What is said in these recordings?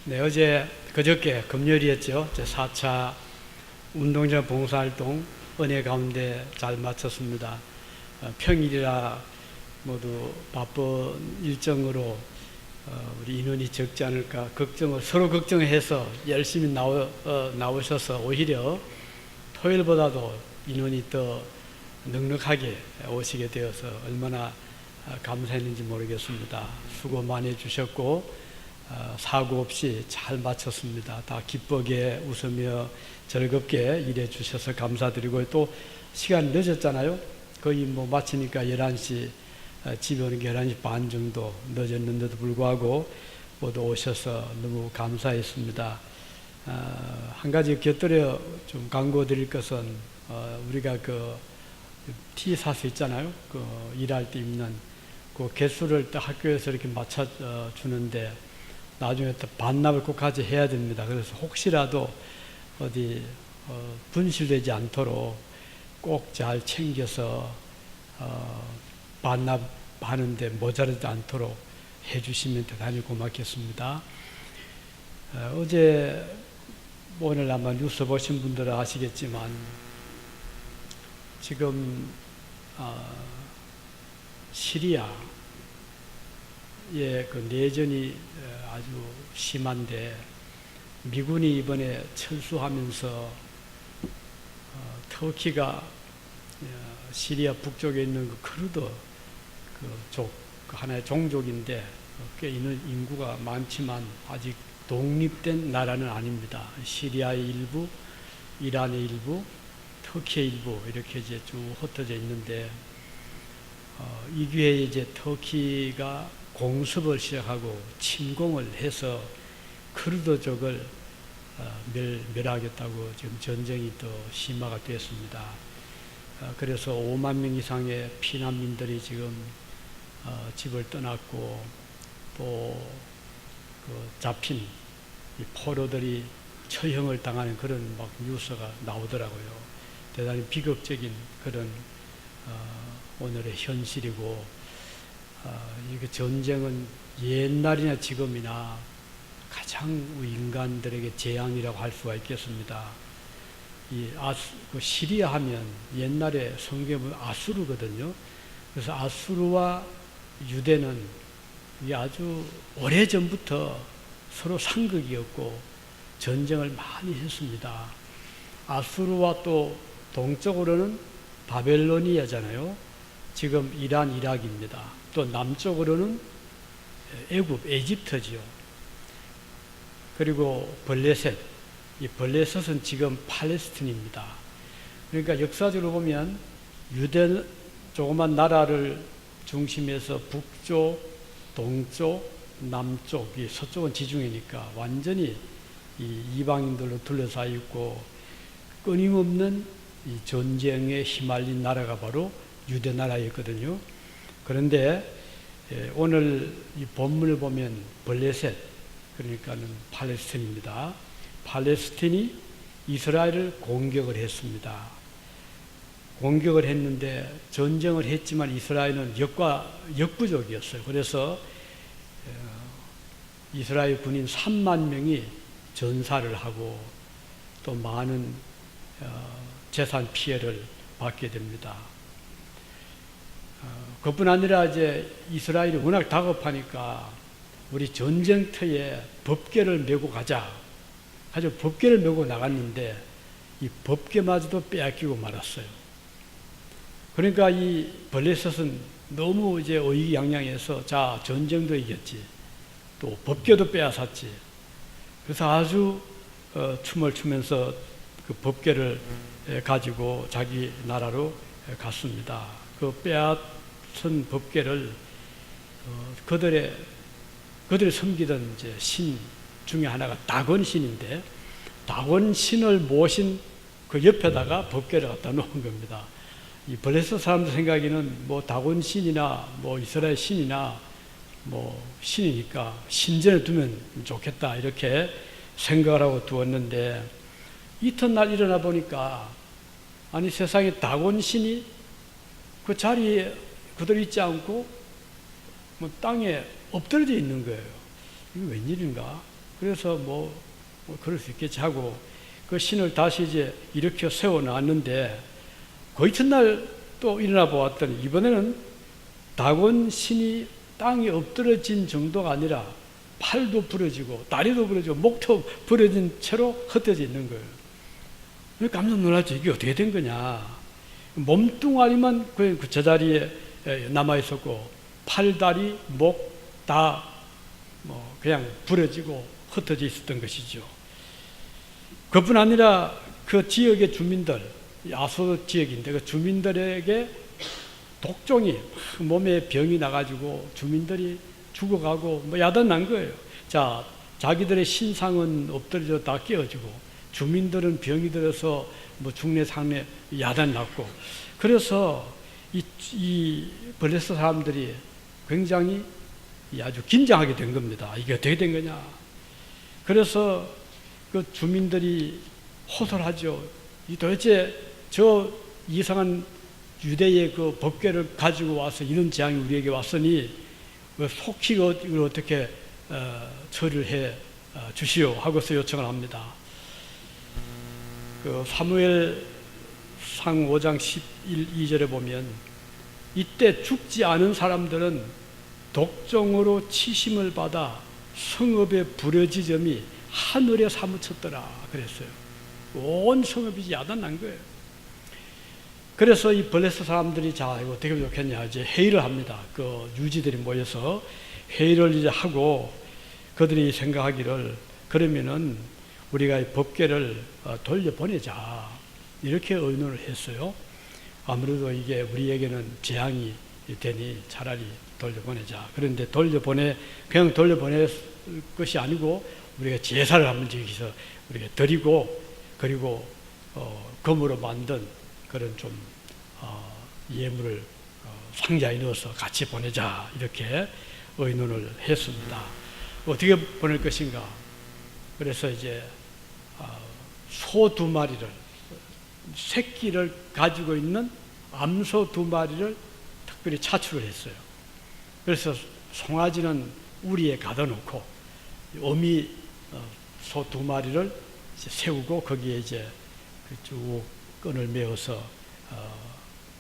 네, 그저께 금요일이었죠. 제 4차 운동장 봉사활동 은혜 가운데 잘 마쳤습니다. 평일이라 모두 바쁜 일정으로 우리 인원이 적지 않을까 서로 걱정해서 열심히 나오셔서 오히려 토요일보다도 인원이 더 넉넉하게 오시게 되어서 얼마나 감사했는지 모르겠습니다. 수고 많이 해주셨고 사고 없이 잘 마쳤습니다. 다 기쁘게 웃으며 즐겁게 일해 주셔서 감사드리고, 또 시간 늦었잖아요. 거의 마치니까 11시, 집에 오는 게 11시 반 정도 늦었는데도 불구하고 모두 오셔서 너무 감사했습니다. 한 가지 곁들여 좀 광고 드릴 것은, 우리가 티 살 수 있잖아요. 일할 때 입는 그 개수를 또 학교에서 이렇게 맞춰 주는데 나중에 또 반납을 꼭까지 해야 됩니다. 그래서 혹시라도 어디 분실되지 않도록 꼭 잘 챙겨서 반납하는데 모자르지 않도록 해주시면 대단히 고맙겠습니다. 오늘 아마 뉴스 보신 분들은 아시겠지만 지금 시리아의 그 내전이 아주 심한데, 미군이 이번에 철수하면서 터키가 시리아 북쪽에 있는 그 크루드 하나의 종족인데 꽤 인구가 많지만 아직 독립된 나라는 아닙니다. 시리아의 일부, 이란의 일부, 터키의 일부 이렇게 이제 쭉 흩어져 있는데, 이 기회에 이제 터키가 공습을 시작하고 침공을 해서 크루드족을 멸하겠다고 지금 전쟁이 더 심화가 됐습니다. 그래서 5만 명 이상의 피난민들이 지금 집을 떠났고, 또 잡힌 이 포로들이 처형을 당하는 그런 뉴스가 나오더라고요. 대단히 비극적인 그런 오늘의 현실이고, 이게 전쟁은 옛날이나 지금이나 가장 인간들에게 재앙이라고 할 수가 있겠습니다. 시리아 하면 옛날에 성경에 보면 아수르거든요. 그래서 아수르와 유대는 아주 오래전부터 서로 상극이었고 전쟁을 많이 했습니다. 아수르와 또 동쪽으로는 바벨로니아잖아요. 지금 이란, 이락입니다. 또 남쪽으로는 에집트지요. 그리고 블레셋, 이 블레셋은 지금 팔레스틴입니다. 그러니까 역사적으로 보면 유대 조그만 나라를 중심해서 북쪽, 동쪽, 남쪽, 서쪽은 지중해니까 완전히 이방인들로 둘러싸여 있고 끊임없는 이 전쟁에 휘말린 나라가 바로 유대 나라였거든요. 그런데 오늘 이 본문을 보면 블레셋, 그러니까는 팔레스틴입니다. 팔레스틴이 이스라엘을 공격을 했습니다. 공격을 했는데 전쟁을 했지만 이스라엘은 역부족이었어요. 그래서 이스라엘 군인 3만 명이 전사를 하고 또 많은 재산 피해를 받게 됩니다. 그뿐 아니라 이제 이스라엘이 워낙 다급하니까 우리 전쟁터에 법궤를 메고 가자. 아주 법궤를 메고 나갔는데 이 법궤마저도 빼앗기고 말았어요. 그러니까 이 블레셋은 너무 이제 의기양양해서 자, 전쟁도 이겼지, 또 법궤도 빼앗았지. 그래서 아주 춤을 추면서 그 법궤를 가지고 자기 나라로 갔습니다. 그 빼앗은 법궤를 그들의 섬기던 이제 신 중에 하나가 다곤 신인데, 다곤 신을 모신 그 옆에다가 법궤를 갖다 놓은 겁니다. 이 블레셋 사람들 생각에는 다곤 신이나 이스라엘 신이나 신이니까 신전에 두면 좋겠다 이렇게 생각을 하고 두었는데, 이튿날 일어나 보니까 아니 세상에 다곤 신이 그 자리에 그대로 있지 않고 땅에 엎드려져 있는 거예요. 이거 웬일인가? 그래서 뭐 그럴 수 있겠지 하고 그 신을 다시 이제 일으켜 세워놨는데 그 이튿날 또 일어나 보았더니 이번에는 다곤 신이 땅에 엎드러진 정도가 아니라 팔도 부러지고 다리도 부러지고 목도 부러진 채로 흩어져 있는 거예요. 깜짝 놀랐죠. 이게 어떻게 된 거냐. 몸뚱아리만 그 제자리에 남아 있었고 팔, 다리, 목 다 뭐 그냥 부러지고 흩어져 있었던 것이죠. 그뿐 아니라 그 지역의 주민들, 아소르 지역인데 그 주민들에게 독종이 몸에 병이 나가지고 주민들이 죽어가고 뭐 야단난 거예요. 자, 자기들의 신상은 엎드려져 다 깨어지고 주민들은 병이 들어서 뭐 중내 상내 야단났고 그래서 이 블레스 사람들이 굉장히 아주 긴장하게 된 겁니다. 이게 어떻게 된 거냐. 그래서 그 주민들이 호소하죠. 도대체 저 이상한 유대의 그 법궤를 가지고 와서 이런 재앙이 우리에게 왔으니 속히 이걸 어떻게 처리를 해 주시오 하고서 요청을 합니다. 그 사무엘상 5장 12절에 보면 이때 죽지 않은 사람들은 독종으로 치심을 받아 성읍의 부러지점이 하늘에 사무쳤더라 그랬어요. 온 성읍이 야단난 거예요. 그래서 이 블레스 사람들이 자 이거 어떻게 하면 좋겠냐 이제 회의를 합니다. 그 유지들이 모여서 회의를 이제 하고 그들이 생각하기를 그러면은 우리가 이 법궤를 돌려보내자 이렇게 의논을 했어요. 아무래도 이게 우리에게는 재앙이 되니 차라리 돌려보내자. 그런데 그냥 돌려보낼 것이 아니고 우리가 제사를 한번 저기서 우리가 드리고 그리고 금으로 만든 그런 좀 예물을 상자에 넣어서 같이 보내자 이렇게 의논을 했습니다. 어떻게 보낼 것인가? 그래서 이제 소 2마리를 새끼를 가지고 있는 암소 2마리를 특별히 차출을 했어요. 그래서 송아지는 우리에 가둬 놓고 어미 소 2마리를 세우고 거기에 이제 쭉 끈을 메어서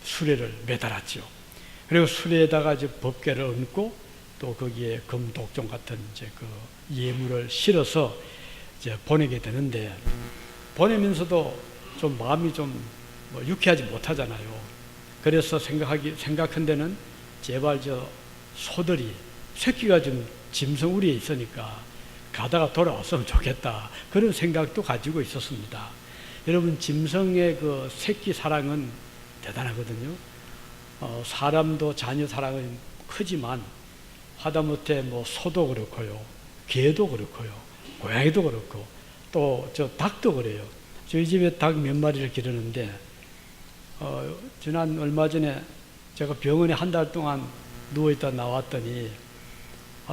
수레를 매달았죠. 그리고 수레에다가 이제 법궤를 얹고 또 거기에 금독종 같은 이제 그 예물을 실어서 이제 보내게 되는데 보내면서도 좀 마음이 좀 유쾌하지 못하잖아요. 그래서 생각한 데는 제발 저 소들이 새끼가 좀 짐승 우리에 있으니까 가다가 돌아왔으면 좋겠다 그런 생각도 가지고 있었습니다. 여러분 짐승의 그 새끼 사랑은 대단하거든요. 사람도 자녀 사랑은 크지만 하다못해 뭐 소도 그렇고요, 개도 그렇고요, 고양이도 그렇고 또 저 닭도 그래요. 저희 집에 닭 몇 마리를 기르는데 지난 얼마 전에 제가 병원에 한 달 동안 누워있다 나왔더니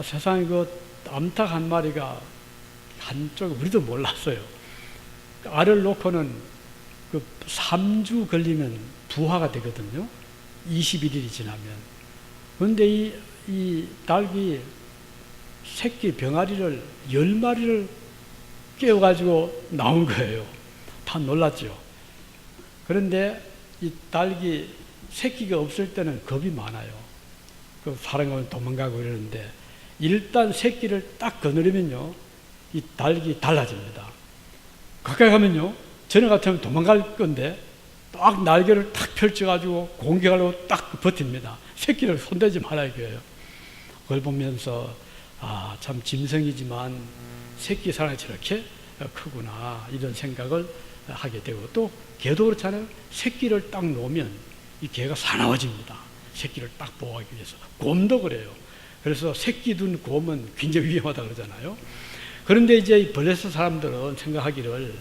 세상에 그 암탉 한 마리가 한쪽 우리도 몰랐어요. 알을 놓고는 그 3주 걸리면 부화가 되거든요. 21일이 지나면. 그런데 이 닭이 새끼 병아리를 10마리를 깨워가지고 나온 거예요. 다 놀랐죠. 그런데 이 닭이 새끼가 없을 때는 겁이 많아요. 그 사람은 도망가고 이러는데 일단 새끼를 딱 거느리면요 이 닭이 달라집니다. 가까이 가면요 전에 같으면 도망갈 건데 딱 날개를 딱 펼쳐가지고 공격하려고 딱 버팁니다. 새끼를 손대지 말아 이거예요. 그걸 보면서 참 짐승이지만 새끼 사랑이 저렇게 크구나 이런 생각을 하게 되고 또 개도 그렇잖아요. 새끼를 딱 놓으면 이 개가 사나워집니다. 새끼를 딱 보호하기 위해서. 곰도 그래요. 그래서 새끼 둔 곰은 굉장히 위험하다 그러잖아요. 그런데 이제 이 블레스 사람들은 생각하기를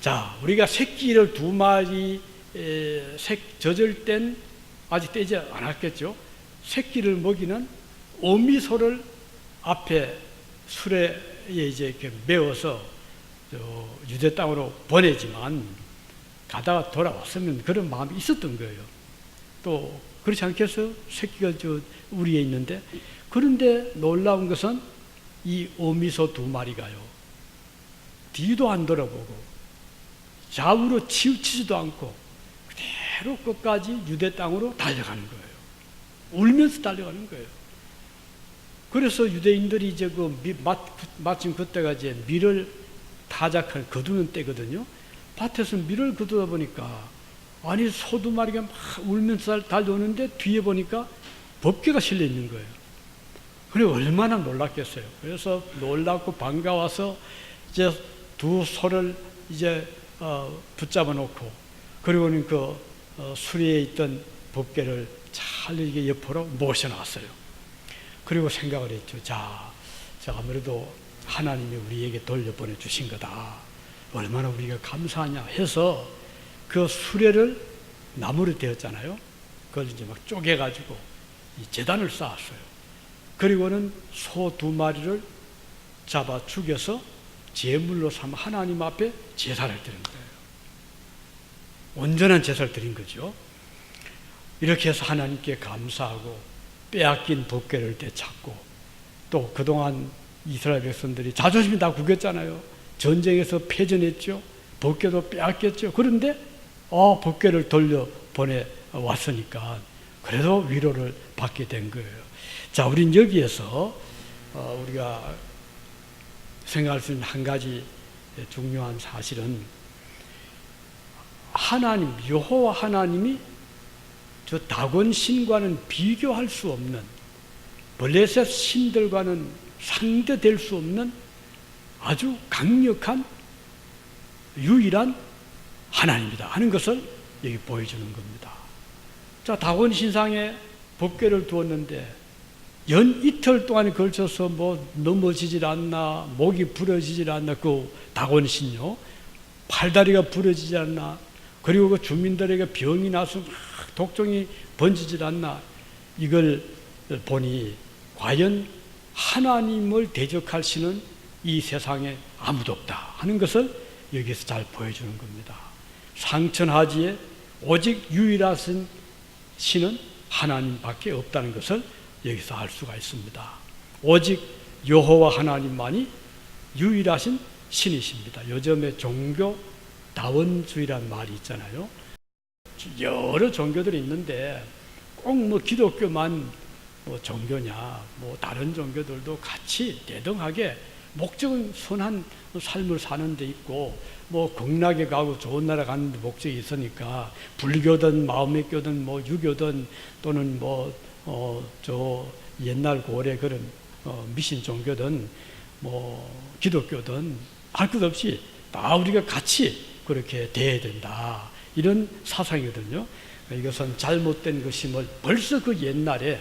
자 우리가 새끼를 2마리 젖을 땐 아직 떼지 않았겠죠. 새끼를 먹이는 어미소를 앞에 수레에 이제 이렇게 메워서 유대 땅으로 보내지만 가다가 돌아왔으면 그런 마음이 있었던 거예요. 또 그렇지 않겠어요? 새끼가 우리에 있는데. 그런데 놀라운 것은 이 어미소 2마리가요 뒤도 안 돌아보고 좌우로 치우치지도 않고 그대로 끝까지 유대 땅으로 달려가는 거예요. 울면서 달려가는 거예요. 그래서 유대인들이 이제 마침 그때가 이제 밀을 타작할 거두는 때거든요. 밭에서 밀을 거두다 보니까 아니 소 두 마리가 막 울면서 달려오는데 뒤에 보니까 법궤가 실려 있는 거예요. 그래 얼마나 놀랐겠어요. 그래서 놀랍고 반가워서 이제 두 소를 이제 붙잡아 놓고 그리고는 수리에 있던 법궤를 잘 이게 옆으로 모셔놨어요. 그리고 생각을 했죠. 자 아무래도 하나님이 우리에게 돌려보내 주신 거다. 얼마나 우리가 감사하냐 해서 그 수레를 나무로 되었잖아요. 그걸 이제 막 쪼개가지고 이 제단을 쌓았어요. 그리고는 소 두 마리를 잡아 죽여서 제물로 삼아 하나님 앞에 제사를 드린 거예요. 온전한 제사를 드린 거죠. 이렇게 해서 하나님께 감사하고 빼앗긴 법궤를 되찾고 또 그동안 이스라엘 백성들이 자존심이 다 구겼잖아요. 전쟁에서 패전했죠. 법궤도 빼앗겼죠. 그런데 법궤를 돌려 보내 왔으니까 그래도 위로를 받게 된 거예요. 자, 우린 여기에서 우리가 생각할 수 있는 한 가지 중요한 사실은 하나님, 여호와 하나님이 저 다곤 신과는 비교할 수 없는 블레셋 신들과는 상대될 수 없는 아주 강력한 유일한 하나님이다 하는 것을 여기 보여주는 겁니다. 자, 다곤 신상에 법궤를 두었는데 연 이틀 동안 걸쳐서 넘어지질 않나, 목이 부러지질 않나, 그 다곤 신요, 팔다리가 부러지지 않나, 그리고 그 주민들에게 병이 나서 막 독종이 번지질 않나, 이걸 보니 과연 하나님을 대적할 신은 이 세상에 아무도 없다 하는 것을 여기서 잘 보여주는 겁니다. 상천하지에 오직 유일하신 신은 하나님밖에 없다는 것을 여기서 알 수가 있습니다. 오직 여호와 하나님만이 유일하신 신이십니다. 요즘에 종교 다원주의란 말이 있잖아요. 여러 종교들이 있는데 꼭 기독교만 종교냐, 다른 종교들도 같이 대등하게 목적은 선한 삶을 사는 데 있고 극락에 가고 좋은 나라 가는 데 목적이 있으니까 불교든 마음의교든 유교든 또는 저 옛날 고래 그런 미신 종교든 기독교든 할 것 없이 다 우리가 같이 그렇게 대해야 된다 이런 사상이거든요. 이것은 잘못된 것임을 벌써 그 옛날에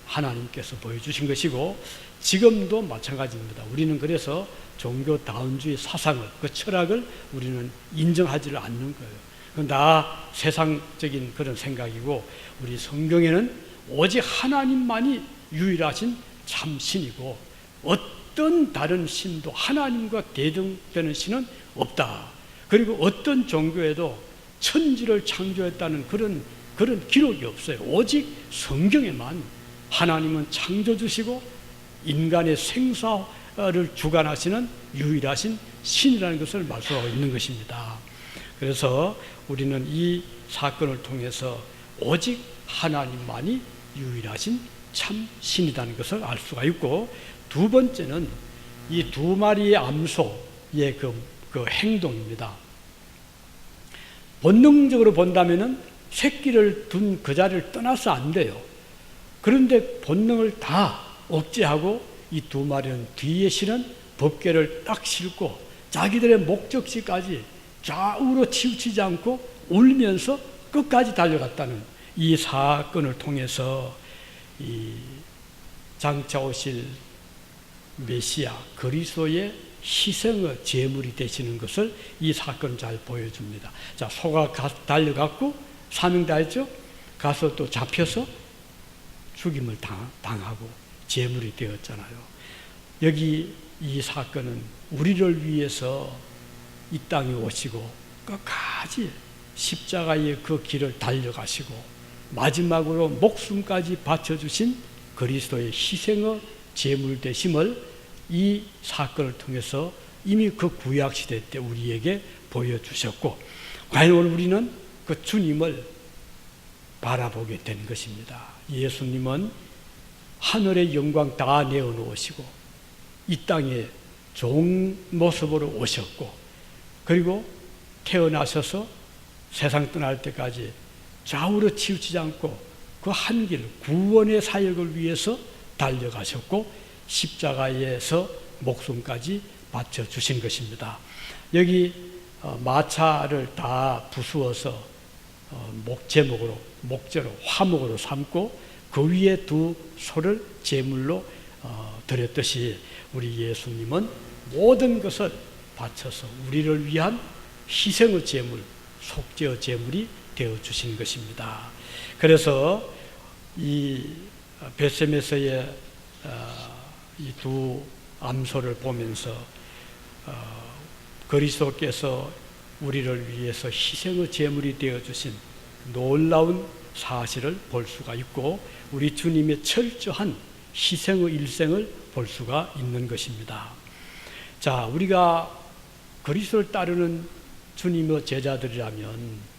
하나님께서 보여주신 것이고 지금도 마찬가지입니다. 우리는 그래서 종교 다원주의 사상을, 그 철학을 우리는 인정하지를 않는 거예요. 그건 다 세상적인 그런 생각이고 우리 성경에는 오직 하나님만이 유일하신 참 신이고 어떤 다른 신도 하나님과 대등되는 신은 없다. 그리고 어떤 종교에도 천지를 창조했다는 그런 기록이 없어요. 오직 성경에만 하나님은 창조주시고 인간의 생사를 주관하시는 유일하신 신이라는 것을 말씀하고 있는 것입니다. 그래서 우리는 이 사건을 통해서 오직 하나님만이 유일하신 참 신이라는 것을 알 수가 있고 두 번째는 이 두 마리의 암소의 그 행동입니다. 본능적으로 본다면은 새끼를 둔 그 자리를 떠나서 안 돼요. 그런데 본능을 다 억제하고 이 두 마리는 뒤에 실은 법궤를 딱 싣고 자기들의 목적지까지 좌우로 치우치지 않고 울면서 끝까지 달려갔다는 이 사건을 통해서 이 장차 오실 메시아 그리스도의 희생의 제물이 되시는 것을 이 사건은 잘 보여줍니다. 자, 소가 달려갔고 사명다했죠. 가서 또 잡혀서 죽임을 당하고 제물이 되었잖아요. 여기 이 사건은 우리를 위해서 이 땅에 오시고 끝까지 십자가의 그 길을 달려가시고 마지막으로 목숨까지 바쳐주신 그리스도의 희생의 제물 되심을 이 사건을 통해서 이미 그 구약시대 때 우리에게 보여주셨고, 과연 오늘 우리는 그 주님을 바라보게 된 것입니다. 예수님은 하늘의 영광 다 내어놓으시고 이 땅에 좋은 모습으로 오셨고, 그리고 태어나셔서 세상 떠날 때까지 좌우로 치우치지 않고 그 한 길 구원의 사역을 위해서 달려가셨고 십자가에서 목숨까지 바쳐주신 것입니다. 여기 마차를 다 부수어서 제목으로, 목재로, 화목으로 삼고 그 위에 두 소를 제물로 드렸듯이 우리 예수님은 모든 것을 바쳐서 우리를 위한 희생의 제물, 속죄의 제물이 되어주신 것입니다. 그래서 이 벳세메서의 이 두 암소를 보면서 그리스도께서 우리를 위해서 희생의 제물이 되어주신 놀라운 사실을 볼 수가 있고, 우리 주님의 철저한 희생의 일생을 볼 수가 있는 것입니다. 자, 우리가 그리스도를 따르는 주님의 제자들이라면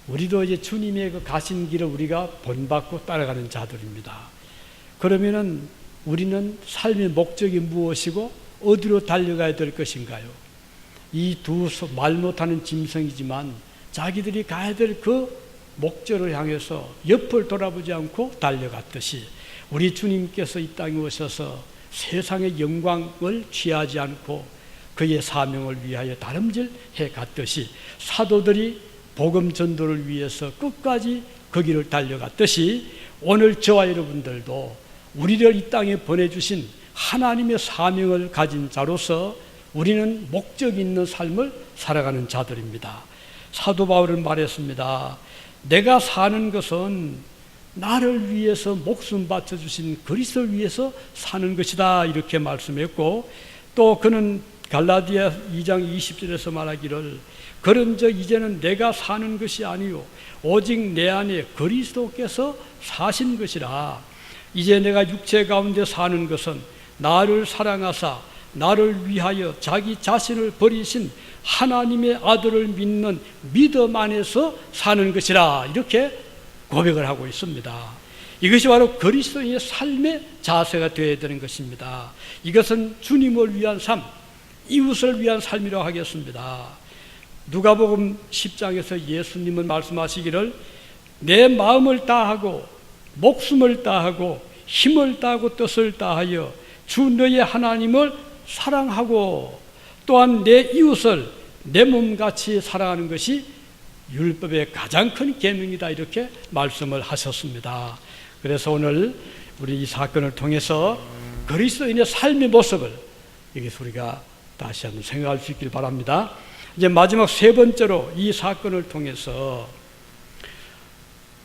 우리도 이제 주님의 그 가신 길을 우리가 본받고 따라가는 자들입니다. 그러면은 우리는 삶의 목적이 무엇이고 어디로 달려가야 될 것인가요? 이 두 말 못하는 짐승이지만 자기들이 가야 될 그 목적을 향해서 옆을 돌아보지 않고 달려갔듯이 우리 주님께서 이 땅에 오셔서 세상의 영광을 취하지 않고 그의 사명을 위하여 다름질해 갔듯이 사도들이 복음 전도를 위해서 끝까지 그 길을 달려갔듯이 오늘 저와 여러분들도 우리를 이 땅에 보내주신 하나님의 사명을 가진 자로서 우리는 목적 있는 삶을 살아가는 자들입니다. 사도 바울은 말했습니다. 내가 사는 것은 나를 위해서 목숨 바쳐주신 그리스도를 위해서 사는 것이다, 이렇게 말씀했고, 또 그는 갈라디아 2장 20절에서 말하기를 그런즉 이제는 내가 사는 것이 아니요 오직 내 안에 그리스도께서 사신 것이라. 이제 내가 육체 가운데 사는 것은 나를 사랑하사 나를 위하여 자기 자신을 버리신 하나님의 아들을 믿는 믿음 안에서 사는 것이라, 이렇게 고백을 하고 있습니다. 이것이 바로 그리스도인의 삶의 자세가 되어야 되는 것입니다. 이것은 주님을 위한 삶, 이웃을 위한 삶이라고 하겠습니다. 누가복음 10장에서 예수님은 말씀하시기를 내 마음을 다하고 목숨을 다하고 힘을 다하고 뜻을 다하여 주 너의 하나님을 사랑하고 또한 내 이웃을 내 몸같이 사랑하는 것이 율법의 가장 큰 계명이다, 이렇게 말씀을 하셨습니다. 그래서 오늘 우리 이 사건을 통해서 그리스도인의 삶의 모습을 여기서 우리가 다시 한번 생각할 수 있길 바랍니다. 이제 마지막 세 번째로 이 사건을 통해서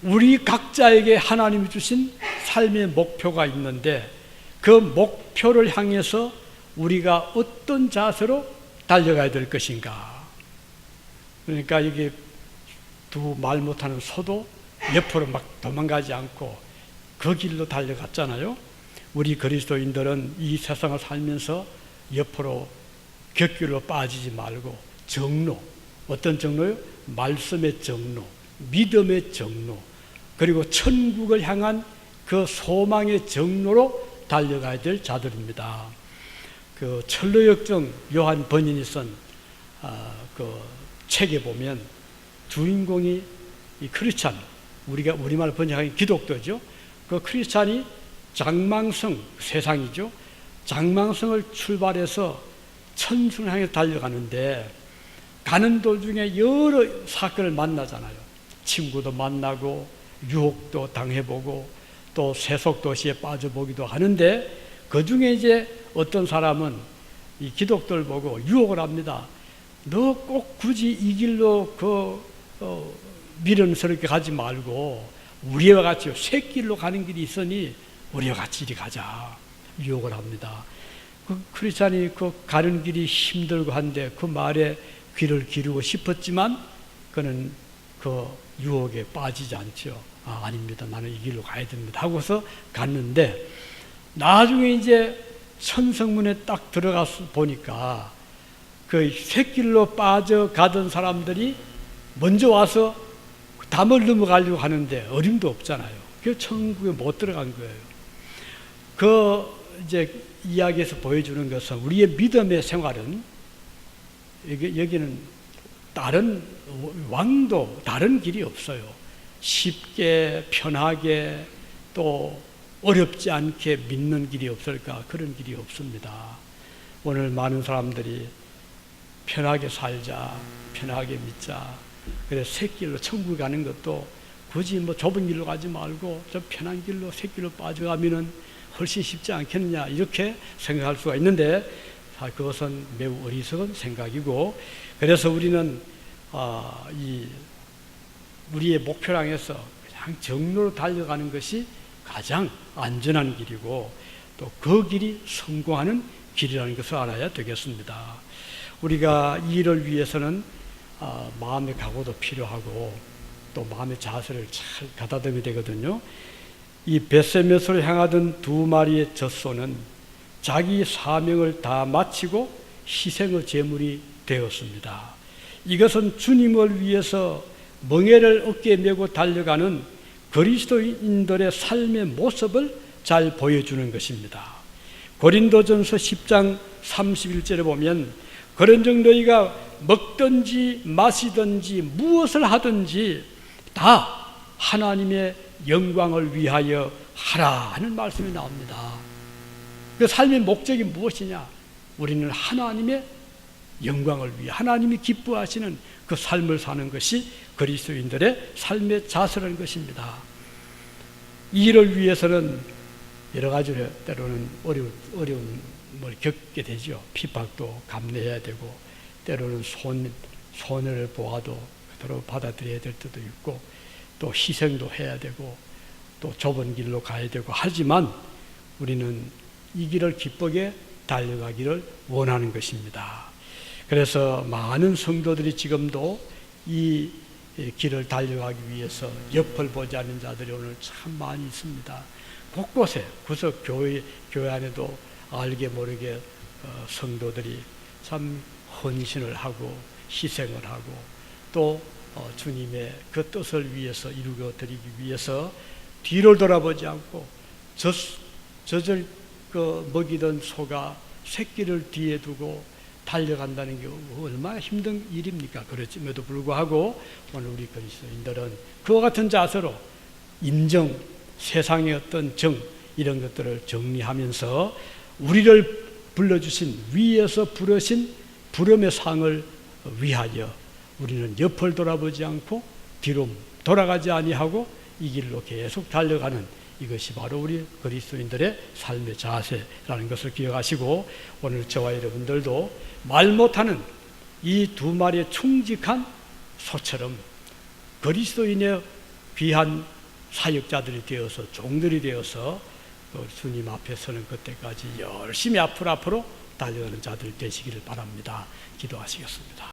우리 각자에게 하나님이 주신 삶의 목표가 있는데 그 목표를 향해서 우리가 어떤 자세로 달려가야 될 것인가. 그러니까 이게 두 말 못하는 소도 옆으로 막 도망가지 않고 그 길로 달려갔잖아요. 우리 그리스도인들은 이 세상을 살면서 옆으로 곁길로 빠지지 말고 정로, 어떤 정로요? 말씀의 정로, 믿음의 정로, 그리고 천국을 향한 그 소망의 정로로 달려가야 될 자들입니다. 그 철로역정 요한 번인이 쓴 그 책에 보면 주인공이 이 크리스찬, 우리가 우리말 번역하면 기독교죠. 그 크리스찬이 장망성, 세상이죠. 장망성을 출발해서 천순을 향해 달려가는데 가는 도중에 여러 사건을 만나잖아요. 친구도 만나고 유혹도 당해보고 또 세속도시에 빠져보기도 하는데 그 중에 이제 어떤 사람은 이 기독교를 보고 유혹을 합니다. 너 꼭 굳이 이 길로 미련스럽게 가지 말고 우리와 같이 샛길로 가는 길이 있으니 우리와 같이 이리 가자, 유혹을 합니다. 그 크리스찬이 그 가는 길이 힘들고 한데 그 말에 귀를 기르고 싶었지만 그는 그 유혹에 빠지지 않죠. 아닙니다, 나는 이 길로 가야 됩니다 하고서 갔는데 나중에 이제 천성문에 딱 들어가서 보니까 그 샛길로 빠져가던 사람들이 먼저 와서 담을 넘어가려고 하는데 어림도 없잖아요. 그래서 천국에 못 들어간 거예요. 그 이제 이야기에서 보여주는 것은 우리의 믿음의 생활은 여기는 다른 왕도 다른 길이 없어요. 쉽게 편하게 또 어렵지 않게 믿는 길이 없을까? 그런 길이 없습니다. 오늘 많은 사람들이 편하게 살자, 편하게 믿자. 그래서 샛길로 천국 가는 것도 굳이 뭐 좁은 길로 가지 말고 좀 편한 길로 샛길로 빠져가면은 훨씬 쉽지 않겠느냐 이렇게 생각할 수가 있는데 그것은 매우 어리석은 생각이고, 그래서 우리는 우리의 목표를 향해서 그냥 정로로 달려가는 것이 가장 안전한 길이고 또 그 길이 성공하는 길이라는 것을 알아야 되겠습니다. 우리가 이 일을 위해서는 마음의 각오도 필요하고 또 마음의 자세를 잘 가다듬어야 되거든요. 이 벳세메스로 향하던 두 마리의 젖소는 자기 사명을 다 마치고 희생의 제물이 되었습니다. 이것은 주님을 위해서 멍에를 어깨에 메고 달려가는 그리스도인들의 삶의 모습을 잘 보여주는 것입니다. 고린도전서 10장 31절에 보면 그런즉 너희가 먹든지 마시든지 무엇을 하든지 다 하나님의 영광을 위하여 하라 하는 말씀이 나옵니다. 그 삶의 목적이 무엇이냐? 우리는 하나님의 영광을 위해 하나님이 기뻐하시는 그 삶을 사는 것이 그리스도인들의 삶의 자세라는 것입니다. 이 일을 위해서는 여러 가지로 때로는 어려움을 겪게 되죠. 핍박도 감내해야 되고 때로는 손해를 보아도 그대로 받아들여야 될 때도 있고 또 희생도 해야 되고 또 좁은 길로 가야 되고 하지만 우리는 이 길을 기쁘게 달려가기를 원하는 것입니다. 그래서 많은 성도들이 지금도 이 길을 달려가기 위해서 옆을 보지 않는 자들이 오늘 참 많이 있습니다. 곳곳에 구석 교회 안에도 알게 모르게 성도들이 참 헌신을 하고 희생을 하고 또 주님의 그 뜻을 위해서 이루어 드리기 위해서 뒤를 돌아보지 않고 젖을 먹이던 소가 새끼를 뒤에 두고 달려간다는 게 얼마나 힘든 일입니까? 그렇음에도 불구하고 오늘 우리 그리스도인들은 그와 같은 자세로 인정, 세상의 어떤 정 이런 것들을 정리하면서 우리를 불러주신 위에서 부르신 부름의 상을 위하여 우리는 옆을 돌아보지 않고 뒤로 돌아가지 아니하고 이 길로 계속 달려가는 이것이 바로 우리 그리스도인들의 삶의 자세라는 것을 기억하시고 오늘 저와 여러분들도 말 못하는 이 두 마리의 충직한 소처럼 그리스도인의 귀한 사역자들이 되어서 종들이 되어서 주님 앞에 서는 그때까지 열심히 앞으로 달려가는 자들 되시기를 바랍니다. 기도하시겠습니다.